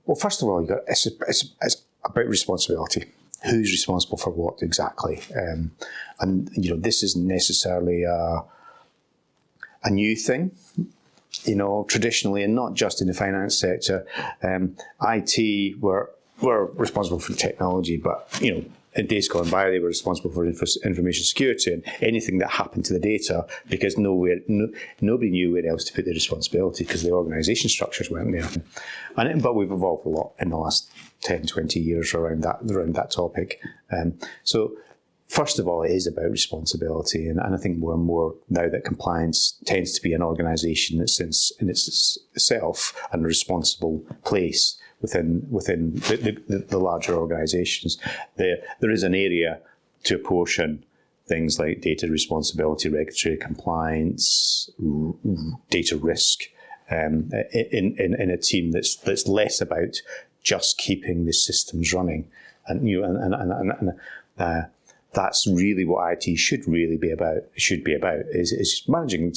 Well, first of all, it's about responsibility. Who's responsible for what exactly? And this isn't necessarily a new thing. Traditionally, and not just in the finance sector, IT were responsible for the technology, but in days gone by, they were responsible for information security and anything that happened to the data, because nobody knew where else to put the responsibility because the organisation structures weren't there. But we've evolved a lot in the last 10, 20 years around that topic. So first of all, it is about responsibility, and I think more and more now that compliance tends to be an organisation that's in itself a responsible place within the larger organisations. There is an area to apportion things like data responsibility, regulatory compliance, data risk in a team that's less about just keeping the systems running, and that's really what IT should be about. Is managing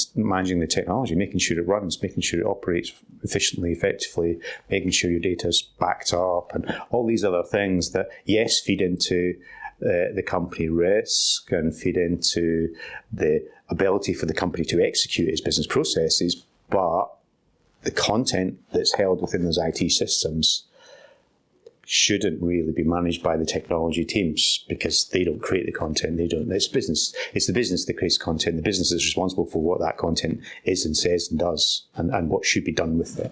the technology, making sure it runs, making sure it operates efficiently, effectively, making sure your data is backed up, and all these other things that feed into the company risk and feed into the ability for the company to execute its business processes. But the content that's held within those IT systems shouldn't really be managed by the technology teams, because they don't create the content. It's business. It's the business that creates content. The business is responsible for what that content is and says and does, and what should be done with it.